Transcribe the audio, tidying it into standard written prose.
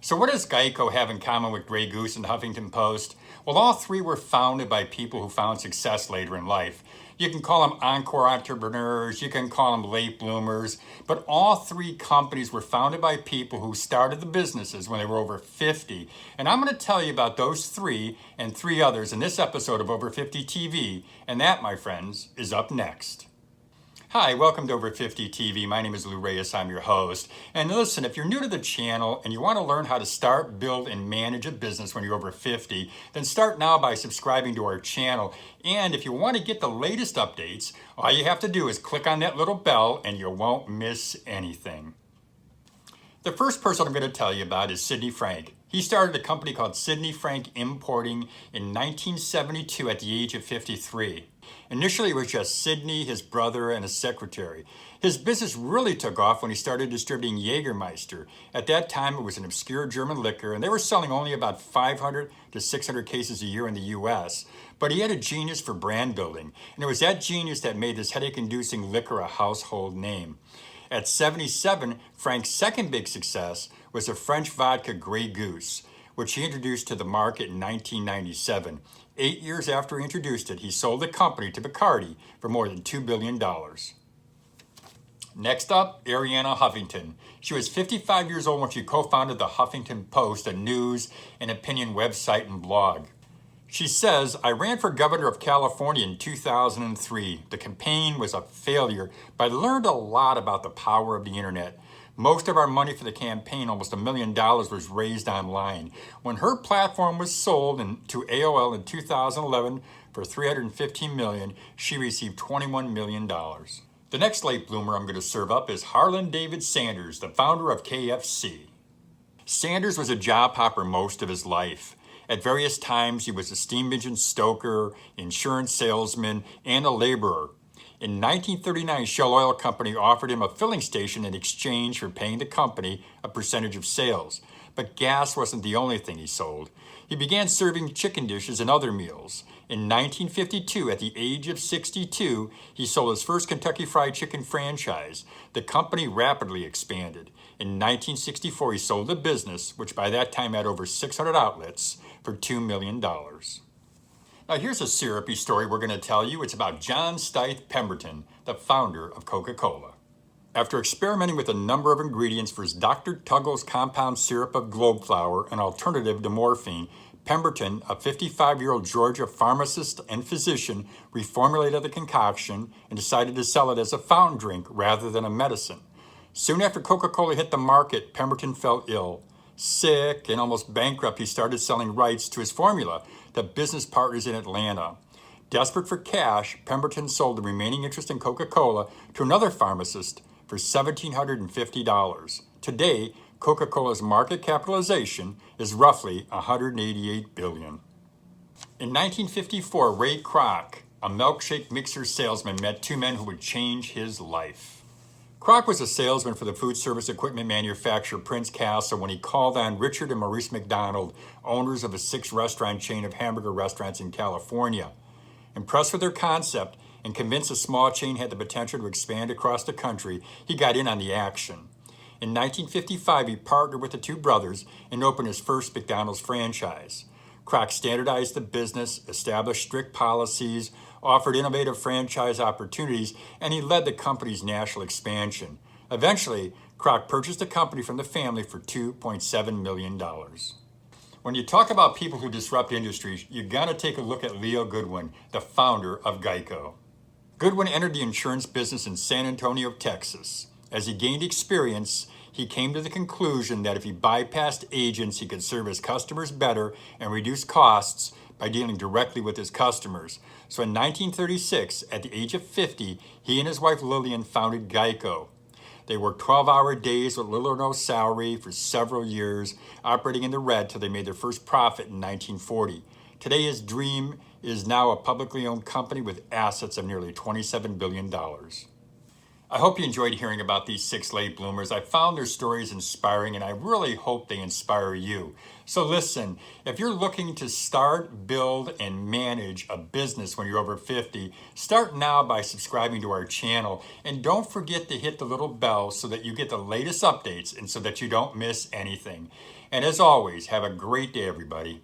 So what does Geico have in common with Grey Goose and Huffington Post? Well, all three were founded by people who found success later in life. You can call them encore entrepreneurs, you can call them late bloomers, but all three companies were founded by people who started the businesses when they were over 50. And I'm going to tell you about those three and three others in this episode of Over 50 TV, and that, my friends, is up next. Hi, welcome to Over 50 TV. My name is Lou Reyes. I'm your host. And listen, if you're new to the channel and you want to learn how to start, build, and manage a business when you're over 50, then start now by subscribing to our channel. And if you want to get the latest updates, all you have to do is click on that little bell and you won't miss anything. The first person I'm going to tell you about is Sidney Frank. He started a company called Sidney Frank Importing in 1972 at the age of 53. Initially, it was just Sidney, his brother, and his secretary. His business really took off when he started distributing Jagermeister. At that time, it was an obscure German liquor, and they were selling only about 500 to 600 cases a year in the U.S. But he had a genius for brand building, and it was that genius that made this headache-inducing liquor a household name. At 77, Frank's second big success was the French vodka Grey Goose, which he introduced to the market in 1997. 8 years after he introduced it, he sold the company to Bacardi for more than $2 billion. Next up, Arianna Huffington. She was 55 years old when she co-founded the Huffington Post, a news and opinion website and blog. She says, I ran for governor of California in 2003. The campaign was a failure, but I learned a lot about the power of the internet. Most of our money for the campaign, almost $1 million, was raised online. When her platform was sold to AOL in 2011 for $315 million, she received $21 million. The next late bloomer I'm going to serve up is Harlan Sanders, the founder of KFC. Sanders was a job hopper most of his life. At various times, he was a steam engine stoker, insurance salesman, and a laborer. In 1939, Shell Oil Company offered him a filling station in exchange for paying the company a percentage of sales. But gas wasn't the only thing he sold. He began serving chicken dishes and other meals. In 1952, at the age of 62, he sold his first Kentucky Fried Chicken franchise. The company rapidly expanded. In 1964, he sold the business, which by that time had over 600 outlets, for $2 million. Now here's a syrupy story we're going to tell you. It's about John Stith Pemberton, the founder of Coca-Cola. After experimenting with a number of ingredients for his Dr. Tuggle's compound syrup of globe flower, an alternative to morphine, Pemberton, a 55-year-old Georgia pharmacist and physician, reformulated the concoction and decided to sell it as a fountain drink rather than a medicine. Soon after Coca-Cola hit the market, Pemberton fell ill. Sick and almost bankrupt, he started selling rights to his formula to business partners in Atlanta. Desperate for cash, Pemberton sold the remaining interest in Coca-Cola to another pharmacist for $1,750. Today, Coca-Cola's market capitalization is roughly $188 billion. In 1954, Ray Kroc, a milkshake mixer salesman, met two men who would change his life. Kroc was a salesman for the food service equipment manufacturer Prince Castle when he called on Richard and Maurice McDonald, owners of a 6-restaurant chain of hamburger restaurants in California. Impressed with their concept and convinced the small chain had the potential to expand across the country, he got in on the action. In 1955, he partnered with the two brothers and opened his first McDonald's franchise. Kroc standardized the business, established strict policies, offered innovative franchise opportunities, and he led the company's national expansion. Eventually, Kroc purchased the company from the family for $2.7 million. When you talk about people who disrupt industries, you gotta take a look at Leo Goodwin, the founder of Geico. Goodwin entered the insurance business in San Antonio, Texas. As he gained experience, he came to the conclusion that if he bypassed agents, he could serve his customers better and reduce costs by dealing directly with his customers. So in 1936, at the age of 50, he and his wife Lillian founded Geico. They worked 12-hour days with little or no salary for several years, operating in the red till they made their first profit in 1940. Today, his dream is now a publicly owned company with assets of nearly $27 billion. I hope you enjoyed hearing about these 6 late bloomers. I found their stories inspiring, and I really hope they inspire you. So listen, if you're looking to start, build, and manage a business when you're over 50, start now by subscribing to our channel. And don't forget to hit the little bell so that you get the latest updates and so that you don't miss anything. And as always, have a great day, everybody.